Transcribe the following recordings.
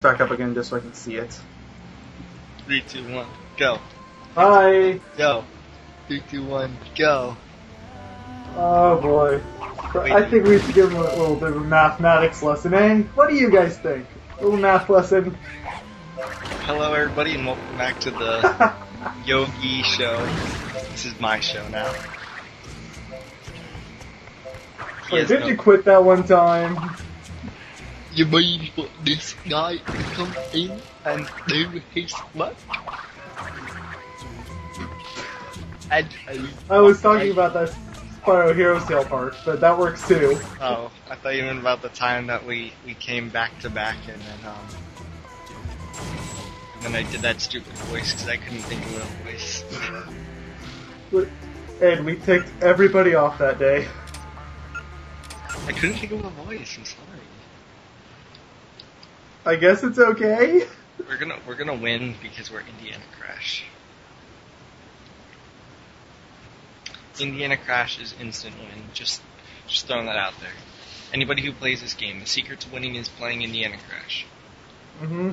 Back up again just so I can see it. 3, 2, 1, go. Hi! Go. 3, 2, 1, go. Oh boy. Wait. I think we should give him a little bit of a mathematics lesson, eh? What do you guys think? A little math lesson? Hello everybody and welcome back to the Yogi show. This is my show now. Wait, didn't you quit that one time? You mean for this guy to come in and do his work? And I was talking about that Spyro Hero Sale part, but that works too. Oh, I thought you meant about the time that we came back to back and then I did that stupid voice because I couldn't think of a voice. And we ticked everybody off that day. I couldn't think of a voice, I'm sorry. I guess it's okay. We're gonna win because we're Indiana Crash. Indiana Crash is instant win. Just throwing that out there. Anybody who plays this game, the secret to winning is playing Indiana Crash. Mm-hmm.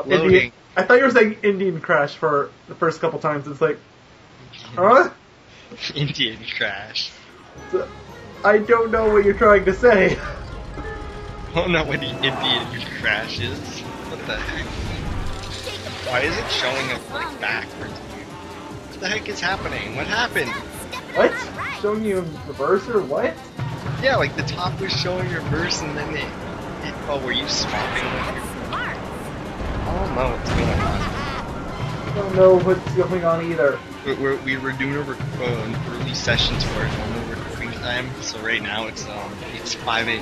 Loading. I thought you were saying Indian Crash for the first couple times. It's like, huh? Indian Crash. I don't know what you're trying to say. I don't know what the Indian Crash is. What the heck? Why is it showing up like backwards? What the heck is happening? What happened? What? Showing you in reverse or what? Yeah, like the top was showing reverse and then it oh, were you swapping with your... I don't know what's going on. I don't know what's going on either. We were doing early sessions for it, normal recording time, so right now it's 5 a.m.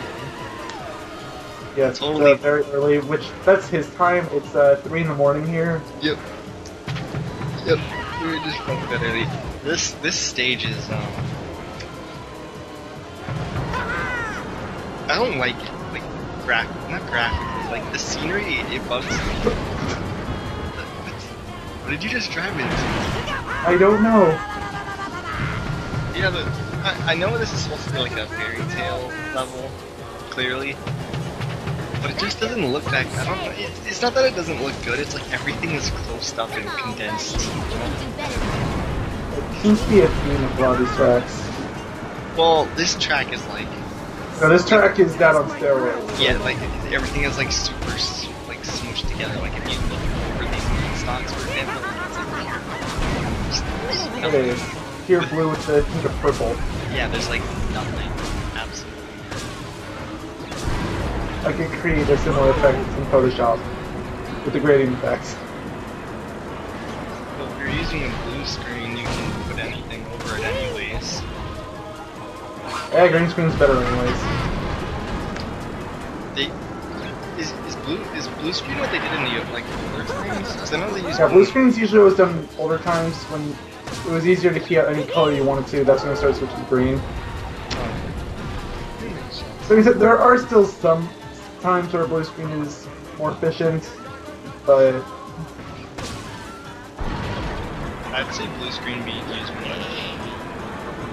Yeah, it's totally very early, which that's his time. It's 3 in the morning here. Yep. We were just going to bed early. This stage is I don't like it. Like not graphically, like the scenery it bugs me. What did you just drive into? I don't know. Yeah, I know this is supposed to be like a fairy tale level, clearly. But it just doesn't look that, I don't know, it's not that it doesn't look good, it's like everything is close up and condensed. It seems to be a theme of a lot of these tracks. Well, this track is like... No, this track is that on steroids. Yeah, like, everything is like super, like, smooshed together, like if you look over these movie stocks, for example, it's like... It is. Pure blue with the hint of purple. Yeah, there's like nothing. Absolutely. I could create a similar effect in Photoshop with the grading effects. Well, if you're using a blue screen, you can put anything over it anyways. Yeah, green screen's better anyways. Is blue screen what they did in the like older times? Because I know they use blue screens usually was done older times when it was easier to key out any color you wanted to. That's when I started switching to green. So there are still some times where blue screen is more efficient, but I'd say blue screen be used more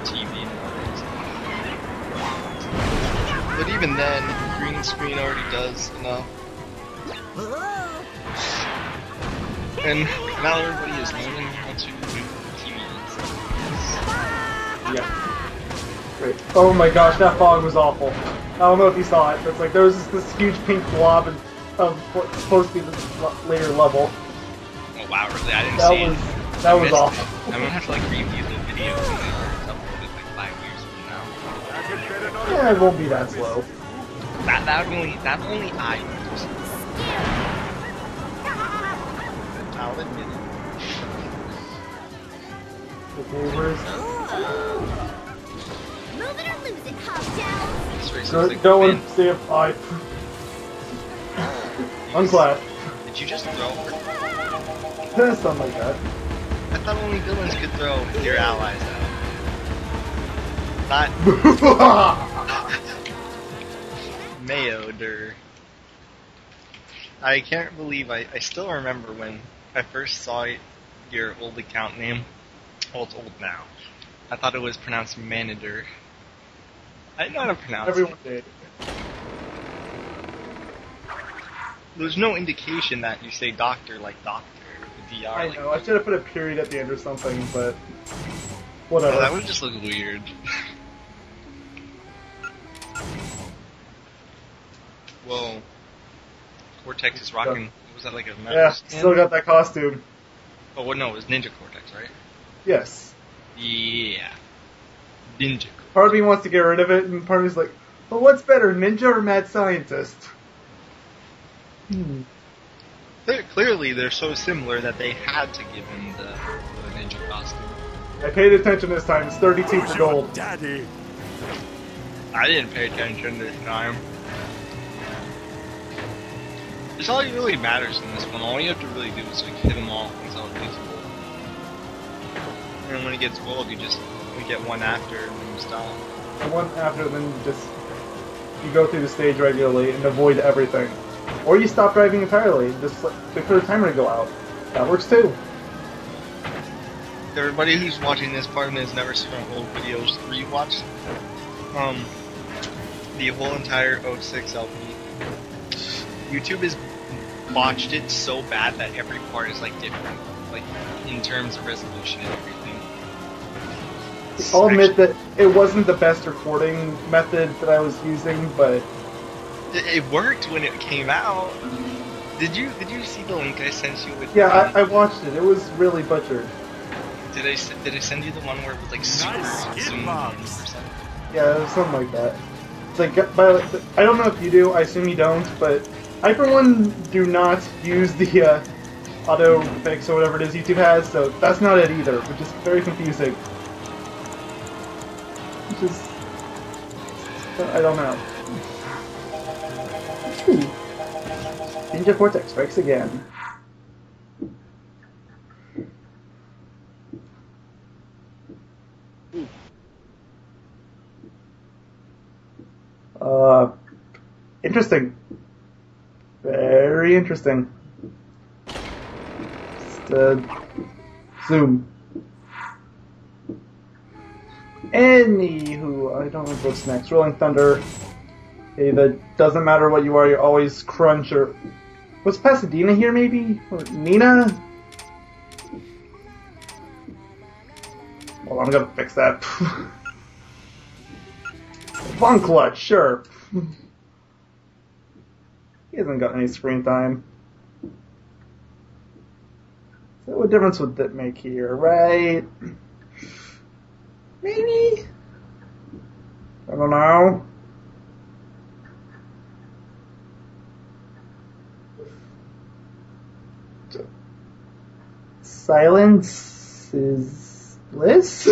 TV nowadays. But even then, green screen already does enough. And now everybody is learning how to do TVs. yeah. Great. Oh my gosh, that fog was awful. I don't know if you saw it, but it's like there was this huge pink blob of what's supposed to be this later level. Oh wow, really? I didn't see it. That was awful. I'm gonna have to like review the video when it's uploaded like 5 years from now. Yeah, it won't be that slow. That only I use. I'll admit it. Okay, where's... Move it or lose it, Hobtail. No one say a five. Unclap. Did you just throw her? Something like that. I thought only villains could throw your allies out. Not Mayonnaise. I can't believe I still remember when I first saw your old account name. Well, it's old now. I thought it was pronounced Manager. I didn't know how to pronounce it. Everyone did. there's no indication that you say doctor like doctor. The DR. I like, know, I should have put a period at the end or something, but whatever. Oh, that would just look weird. Whoa. Cortex is rocking. Was that like a metal Yeah, skin? still got that costume. Oh, well, no, it was Ninja Cortex, right? Yes. Yeah. Ninja. Part of me wants to get rid of it, and part of me's like, well, what's better, ninja or mad scientist? Clearly, they're so similar that they had to give him the ninja costume. I paid attention this time. It's 32 for gold. Daddy. I didn't pay attention this time. It's all that really matters in this one. All you have to really do is like hit them all until it gets gold. And when it gets gold, you get one after and then you stop. And one after, then you go through the stage regularly and avoid everything. Or you stop driving entirely, just wait for the timer to go out. That works too. Everybody who's watching this part and has never seen our old videos, rewatch the whole entire 06 LP. YouTube has botched it so bad that every part is like different, like in terms of resolution and everything. I'll admit that it wasn't the best recording method that I was using, but it worked when it came out. Did you see the link I sent you with? yeah, I watched it. It was really butchered. Did I send you the one where it was like super Nice zoomed bombs. or something? Yeah, it was something like that. It's like, I don't know if you do. I assume you don't, but I for one do not use the auto fix or whatever it is YouTube has. So that's not it either, which is very confusing. Which is, I don't know. Ooh. Ninja Cortex strikes again. Interesting. Very interesting. Just, zoom. Anywho, I don't know what's next. Rolling Thunder. Okay, that doesn't matter what you are, you're always Crunch or... Was Pasadena here, maybe? Or Nina? Well, I'm gonna fix that. Fun Clutch, sure. He hasn't got any screen time. So what difference would that make here, right? Maybe? I don't know. Silence is bliss?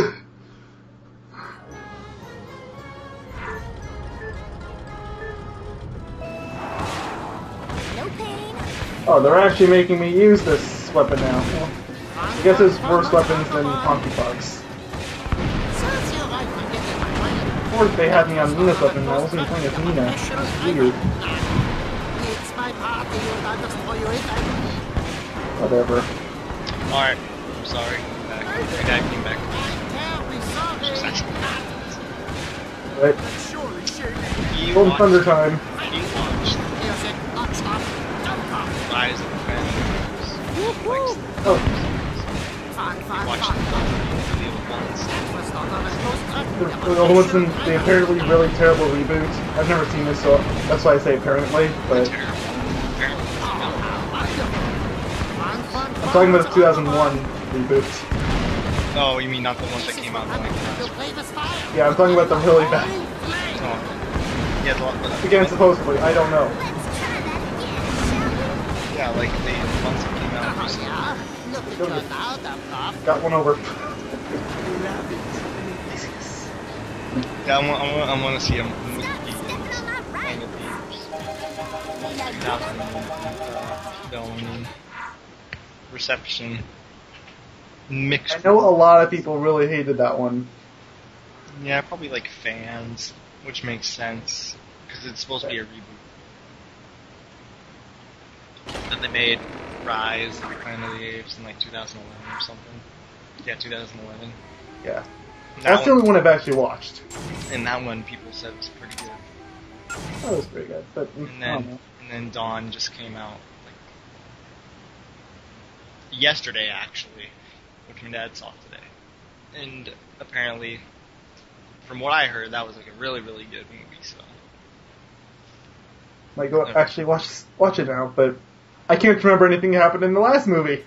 No pain. Oh, they're actually making me use this weapon now. Well, I guess there's worse weapons than Monkeypox. Of course they had me on Nina's weapon, I wasn't playing as Nina. It's weird. It's my party, you will destroy it. Whatever. Alright, I'm sorry. The guy came back. Right. Surely, surely. He Golden watched- Thunder time. He watched Here's it. Stop. Rise of the Phantoms. Oh, Fine, fine, Watched fine. the old ones. Let's start on a close the old one's in the apparently really terrible reboot. I've never seen this, so that's why I say apparently, but Terrible. Apparently, it's not. I'm talking about the 2001 reboot. Oh, you mean not the ones that came out in like last play this fire. Yeah, I'm talking about the really bad. Oh. Yeah, the one, Again, supposedly, I don't know. yeah, like the ones that came out recently. Yeah, look at you now, the prof. Got one over. Yeah, I want to see him. Film reception mixed. I know a lot of people really hated that one. Yeah, probably like fans, which makes sense because it's supposed to be a reboot. Then they made Rise of the Planet of the Apes in like 2011 or something. Yeah, 2011. Yeah. That That's the one, only one I've actually watched. and that one people said was pretty good. That was pretty good, but I And don't then know. and then Dawn just came out like yesterday, actually, which my dad saw today. And apparently, from what I heard, that was like a really, really good movie. So, Like, go actually watch it now, but I can't remember anything that happened in the last movie.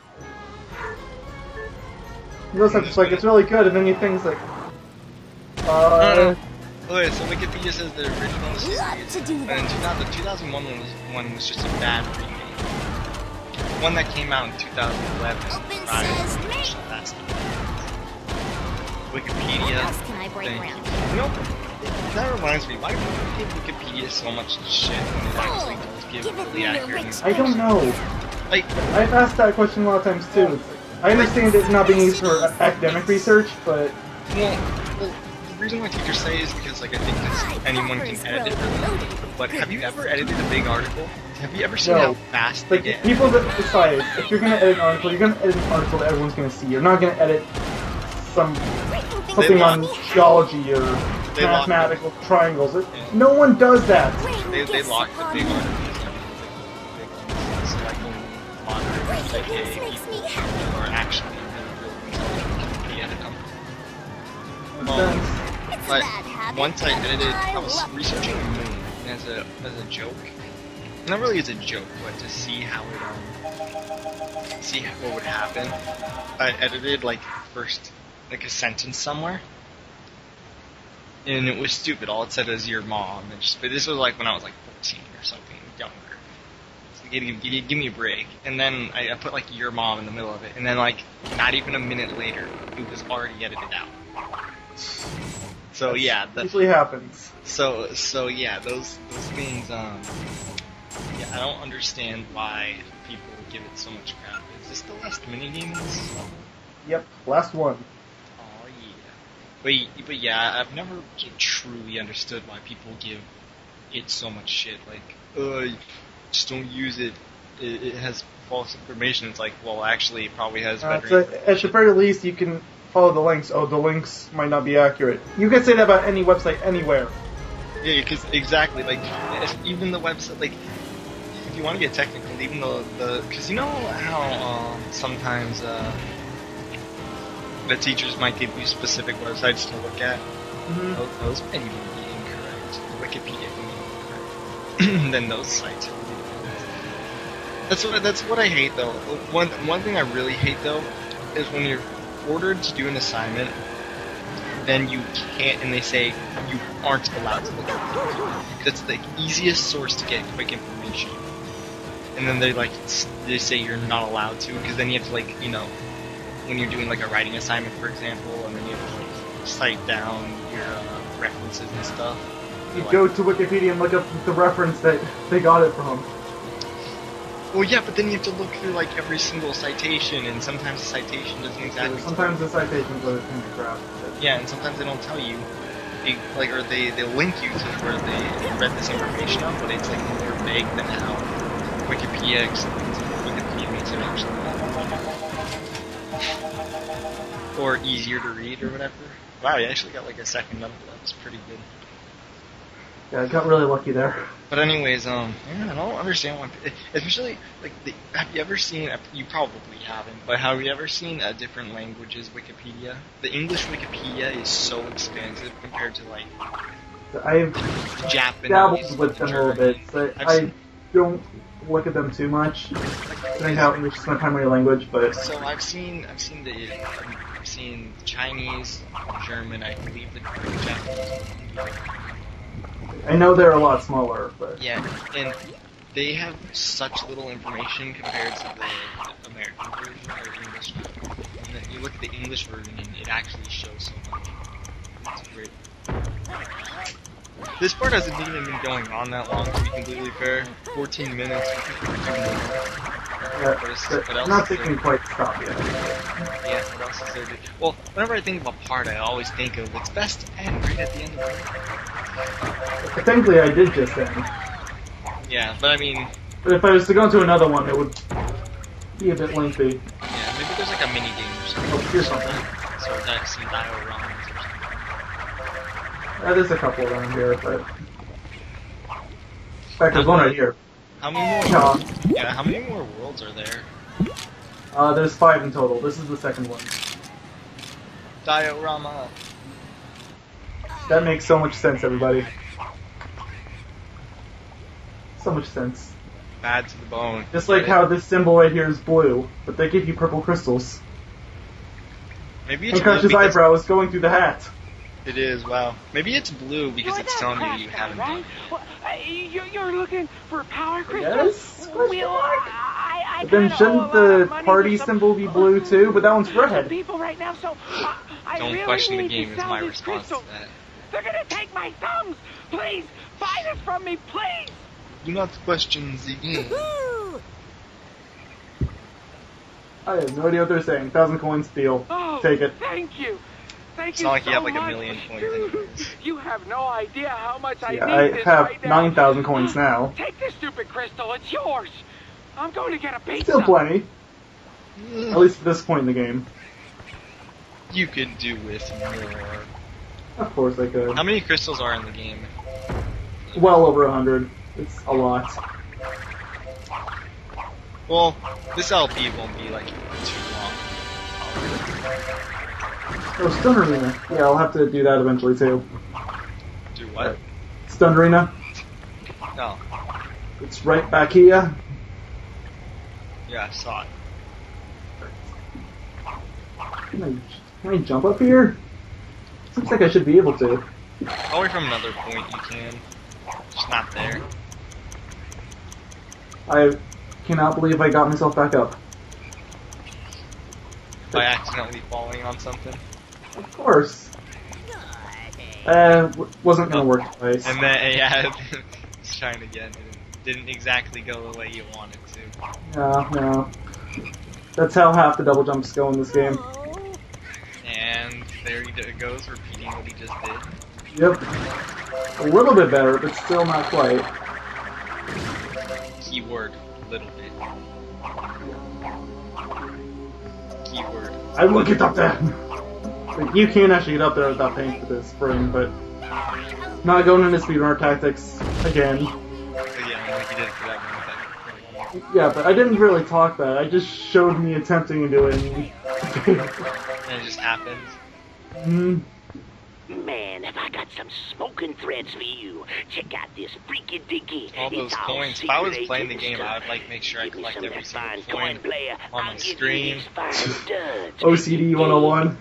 It looks like it's really good, and then you think it's like, Okay, so Wikipedia says the original series, and then the 2001 one was just a bad remake. The one that came out in 2011. Open Right. sesame. So that's the Wikipedia What else can I break thing. ground? You know, that reminds me, why do people give Wikipedia so much shit when it actually does give really accurate information? I don't know. Like, I've asked that question a lot of times too. I understand it's not being used for academic research, but well, the reason why teachers say is because, like, I think that anyone can edit it. But have you ever edited a big article? Have you ever seen No. how fast they like get? people that decide if you're gonna edit an article, you're gonna edit an article that everyone's gonna see. You're not gonna edit something on geology or They lock mathematical triangles. No one does that. They lock the big articles. So, like, moderators, aka people who are actually really edit them. But once I edited, I was researching the moon as a joke. Not really as a joke, but to see how it see what would happen. I edited like first like a sentence somewhere, and it was stupid. All it said was your mom, but this was like when I was like 14 or something, younger. So give me a break. And then I put like your mom in the middle of it, and then like not even a minute later, it was already edited out. So yeah, that usually happens. So yeah, those things. Yeah, I don't understand why people give it so much crap. Is this the last minigame in this level? Yep, last one. Oh yeah. But yeah, I've never truly understood why people give it so much shit. Like, just don't use it. It has false information. It's like, well, actually, it probably has better information. At the very least, you can follow the links. Oh, the links might not be accurate. You can say that about any website anywhere. Yeah, because exactly, like, even the website, like, if you want to get technical, even because you know how sometimes the teachers might give you specific websites to look at? Mm-hmm. Those may even be incorrect. Wikipedia can be incorrect. Then those sites are really incorrect. That's what I hate, though. One thing I really hate, though, is when you're ordered to do an assignment, then you can't, and they say you aren't allowed to look at Wikipedia. That's the easiest source to get quick information. And then they say you're not allowed to, because then you have to, like, you know, when you're doing like a writing assignment, for example, and then you have to like cite down your references and stuff. You go to Wikipedia and look up the reference that they got it from. Well, yeah, but then you have to look through like every single citation, and sometimes the citation doesn't exactly. So sometimes the citations are kind of crap. Yeah, and sometimes they don't tell you, or they'll link you to where they read this information up, but it's like more vague than how Wikipedia explains it. Wikipedia makes it actually or easier to read or whatever. Wow, you actually got like a second level. That was pretty good. Yeah, I got really lucky there. But anyways, yeah, I don't understand why, especially like, have you ever seen? You probably haven't, but have you ever seen a different languages Wikipedia? The English Wikipedia is so expansive compared to like I've Japanese. dabbled with them a little bit, but I don't look at them too much. Considering how English is my primary language, but so I've seen Chinese, German, I believe the Japanese. I know they're a lot smaller, but Yeah, and they have such little information compared to the American version or English version. And then you look at the English version and it actually shows so much. It's great. This part hasn't even been going on that long, to be completely fair. 14 minutes. yeah, What else not is thinking there? quite stop yet. Yeah, what else is there to... Well, whenever I think of a part, I always think of it's best to end right at the end of it. Thankfully, I did just end. Yeah, but I mean... But if I was to go into another one, it would be a bit lengthy. Yeah, maybe there's like a mini game or something. Oh, here's something. So that some dioramas or something. There's a couple around here, but... In fact, there's one right here. How many more? No. Yeah, how many more worlds are there? There's 5 in total. This is the second one. Diorama. That makes so much sense, everybody. So much sense. Bad to the bone. Just like how this symbol right here is blue, but they give you purple crystals. Maybe it's And blue Crash's because eyebrow is going through the hat. it is. Wow. Maybe it's blue because it's telling you haven't done it. Well, you're looking for power crystals? Yes? Well, I But then kinda owe a shouldn't lot the of money party to some symbol be blue too? But that one's red. people right now, so I Don't really question the need to game is sell my these response to crystals. that. They're gonna take my thumbs. Please, buy this from me, please. Do not question the game. Woohoo! I have no idea what they're saying. 1,000 coins deal. Oh, Take it. Thank you. Thank It's you not like so you have like much. a million coins anyways. You have no idea how much I Yeah, need I this have right now. 9,000 coins now. Take this stupid crystal. It's yours. I'm going to get a pizza. Still plenty. At least at this point in the game. You could do with more. Of course I could. How many crystals are in the game? Well over 100. It's a lot. Well, this LP won't be like too long. Oh, Stun Arena. Yeah, I'll have to do that eventually too. Do what? Stun Arena. No. It's right back here. Yeah, I saw it. Can I jump up here? Looks like I should be able to. Probably from another point you can. Just not there. I cannot believe I got myself back up. By accidentally falling on something. Of course. Wasn't gonna work twice. And then, yeah, just trying again. It didn't exactly go the way you wanted to. No. That's how half the double jumps go in this game. And there he goes, repeating what he just did. Yep. A little bit better, but still not quite. Keyword, little bit. Keyword. I will get up there! Like, you can actually get up there without paying for this spring, but... Not going into speedrunner tactics again. Again, like you did for that one. Yeah, but I didn't really talk that. I just showed me attempting to do it. And it just happened. Man, have I got some smoking threads for you. Check out this freaky dicky. All those coins. If I was playing the game, I would like make sure I collect every single coin on my screen. OCD 101.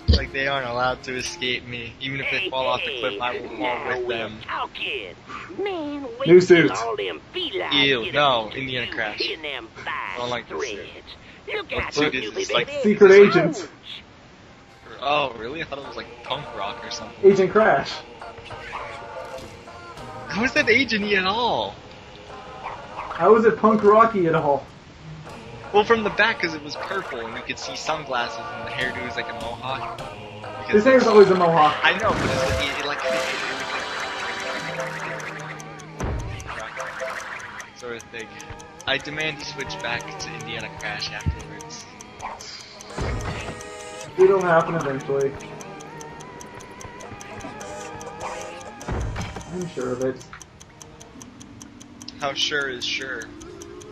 Like they aren't allowed to escape me. Even if they fall off the cliff, I will fall with them. Man, New suit. Ew, no, Indiana Crash. I don't like this suit. Look What at suit you, is this? baby. Like Secret agent. Oh, really? I thought it was like punk rock or something. Agent Crash. How is that agent-y at all? How is it punk rocky at all? Well, from the back, because it was purple, and you could see sunglasses, and the hairdo is like a mohawk. His hair's always a mohawk. I know, but it like sort of thing. I demand you switch back to Indiana Crash afterwards. It'll happen eventually. I'm sure of it. How sure is sure?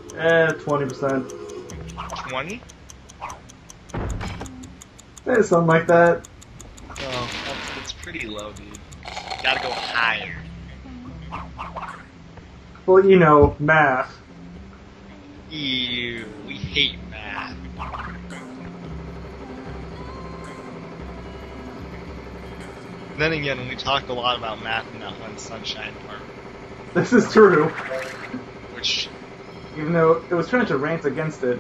20%. 20? Something like that. Oh, that's pretty low, dude. Gotta go higher. Well, you know, math. Ew, we hate math. Then again, we talked a lot about math in that one Sunshine part, This is true. which, Even though it was trying to rant against it.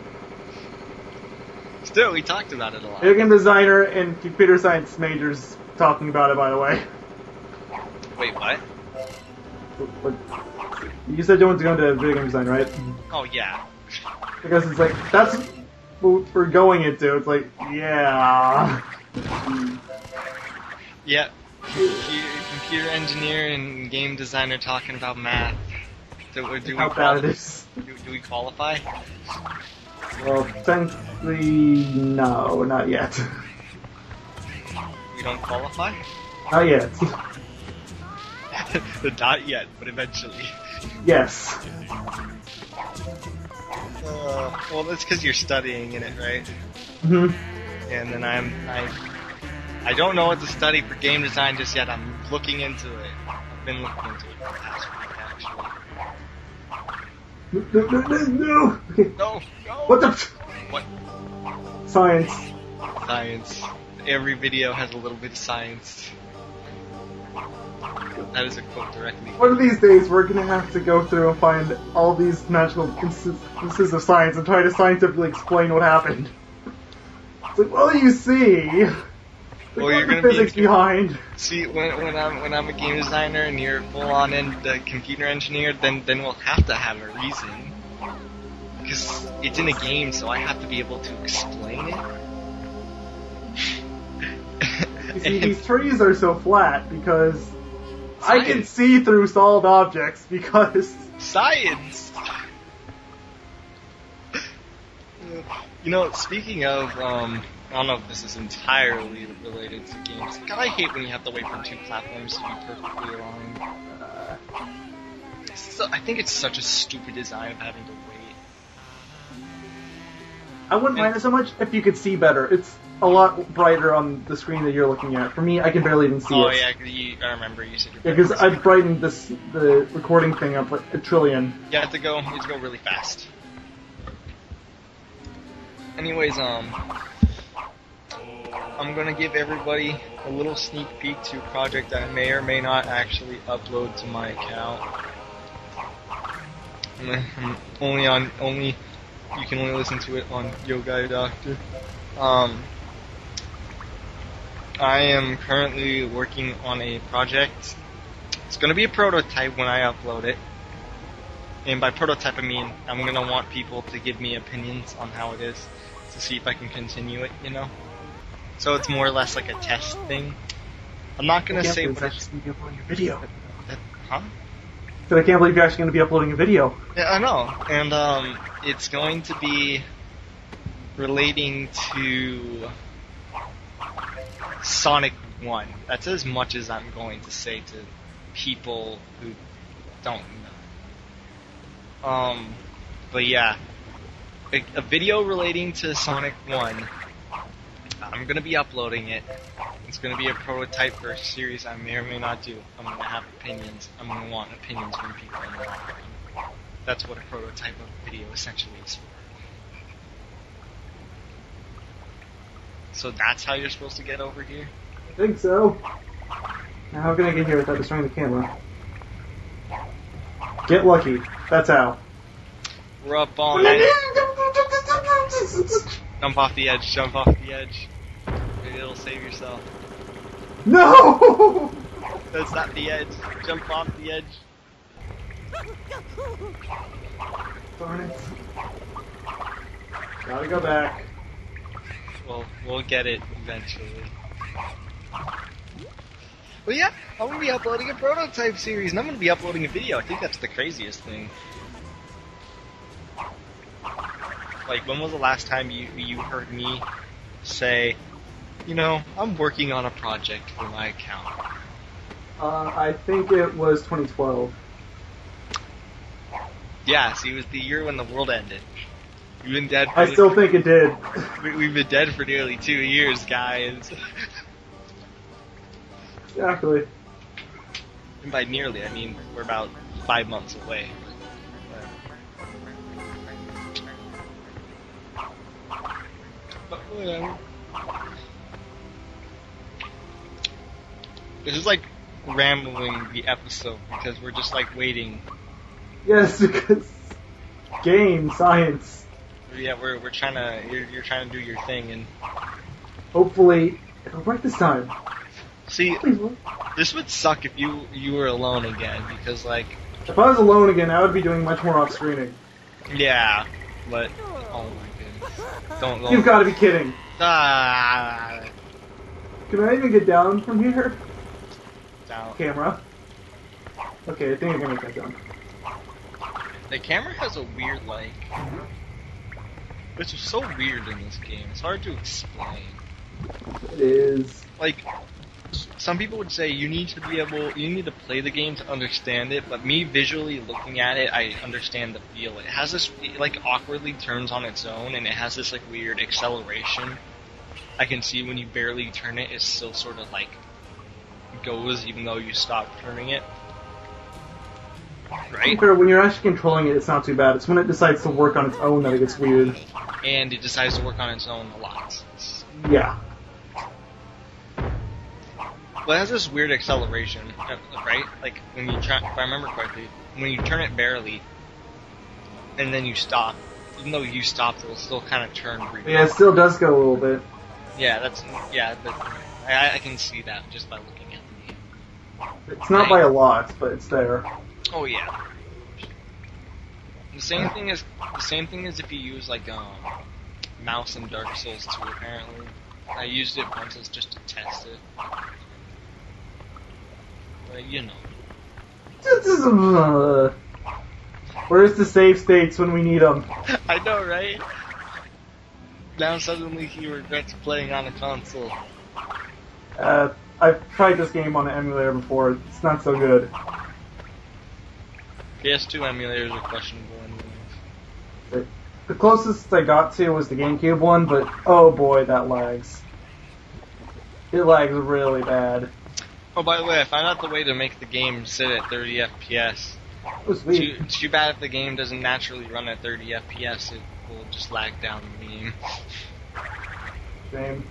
still, we talked about it a lot. Video game designer and computer science majors talking about it, by the way. Wait, what? But you said you wanted to go into video game design, right? Oh, yeah. Because it's like, that's what we're going into. It's like, yeah. Yep. Computer engineer and game designer talking about math. Do we How bad it is. Do we qualify? Well, technically, no, not yet. We don't qualify? Not yet. Not yet, but eventually. Yes. Well, that's because you're studying in it, right? Mm-hmm. And then I don't know what to study for game design just yet. I'm looking into it. I've been looking into it for the past week, actually. No. Okay. No. What the? What? Science. Science. Every video has a little bit of science. That is a quote directly. One of these days, we're gonna have to go through and find all these magical instances of science and try to scientifically explain what happened. It's like, well, you see, Well, what's you're the gonna be physics behind? See, when I'm a game designer and you're full on computer engineer, then we'll have to have a reason. Because it's in a game, so I have to be able to explain it. You see, these trees are so flat because I can see through solid objects because science. You know, speaking of, I don't know if this is entirely related to games. God, I hate when you have to wait for two platforms to be perfectly aligned. I think it's such a stupid design of having to wait. I wouldn't mind it so much if you could see better. It's a lot brighter on the screen that you're looking at. For me, I can barely even see it. Oh yeah, I remember you said. Yeah, because I brightened the recording thing up like a trillion. You have to go really fast. Anyways, I'm gonna give everybody a little sneak peek to a project that I may or may not actually upload to my account. Only you can only listen to it on Yogaidr. I am currently working on a project. It's gonna be a prototype when I upload it. And by prototype I mean I'm gonna want people to give me opinions on how it is to see if I can continue it, you know? So it's more or less like a test thing. I'm not gonna say what it's going to be uploading a video. Huh? But I can't believe you're actually going to be uploading a video. Yeah, I know. And it's going to be relating to Sonic 1. That's as much as I'm going to say to people who don't know. But yeah, a video relating to Sonic 1. I'm gonna be uploading it. It's gonna be a prototype for a series I may or may not do. I'm gonna have opinions. I'm gonna want opinions from people I know. That's what a prototype of a video essentially is for. So that's how you're supposed to get over here? I think so. Now how can I get here without destroying the camera? Get lucky. That's how. We're up on it. Jump off the edge, jump off the edge. Maybe it'll save yourself. No! That's not the edge. Jump off the edge. Darn it. Gotta go back. Well, we'll get it eventually. Well, yeah, I'm gonna be uploading a prototype series, and I'm gonna be uploading a video. I think that's the craziest thing. Like, when was the last time you heard me say, you know, I'm working on a project for my account? I think it was 2012. Yeah, see, it was the year when the world ended. We've been dead for I still think it did. We've been dead for nearly 2 years, guys. Exactly. And by nearly, I mean we're about 5 months away. But whatever. This is like rambling the episode because we're just like waiting. Yes, because game science. Yeah, we're trying to. You're trying to do your thing, and hopefully it'll work this time. See, this would suck if you were alone again, because like. If I was alone again, I would be doing much more off-screening. Yeah, but oh my goodness, don't. You've got to be kidding. Ah. Can I even get down from here? Down. Camera. Okay, I think I can make that down. The camera has a weird, like... Which is so weird in this game. It's hard to explain. It is. Like, some people would say you need to play the game to understand it, but me visually looking at it, I understand the feel. It has this, it, like, awkwardly turns on its own, and it has this, like, weird acceleration. I can see when you barely turn it, it still sort of, like, goes even though you stop turning it. Right? When you're actually controlling it, it's not too bad. It's when it decides to work on its own that it gets weird. And it decides to work on its own a lot. Yeah. Well, it has this weird acceleration, right? Like, when you try, if I remember correctly, when you turn it barely, and then you stop, even though you stopped, it'll still kind of turn briefly. Yeah, it still does go a little bit. Yeah, I can see that just by looking at the game. It's not by a lot, but it's there. Oh yeah. The same thing is if you use like mouse in Dark Souls 2 apparently. I used it once just to test it. But you know. Where's the save states when we need them? I know, right? Now suddenly he regrets playing on a console. I've tried this game on an emulator before. It's not so good. PS2 emulators are questionable anyways. The closest I got to was the GameCube one, but oh boy, that lags. It lags really bad. Oh, by the way, I found out the way to make the game sit at 30 FPS. Oh, sweet. It's too bad if the game doesn't naturally run at 30 FPS, it will just lag down the game. Same.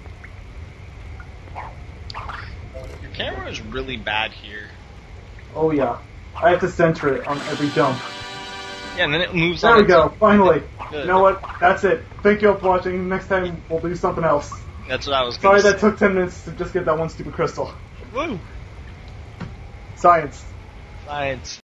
Your camera is really bad here. Oh yeah. I have to center it on every jump. Yeah, and then it moves There on we go, its own. finally. Good. You know what? That's it. Thank you all for watching. Next time we'll do something else. That's what I was going Sorry to that say. took 10 minutes to just get that one stupid crystal. Woo! Science. Science.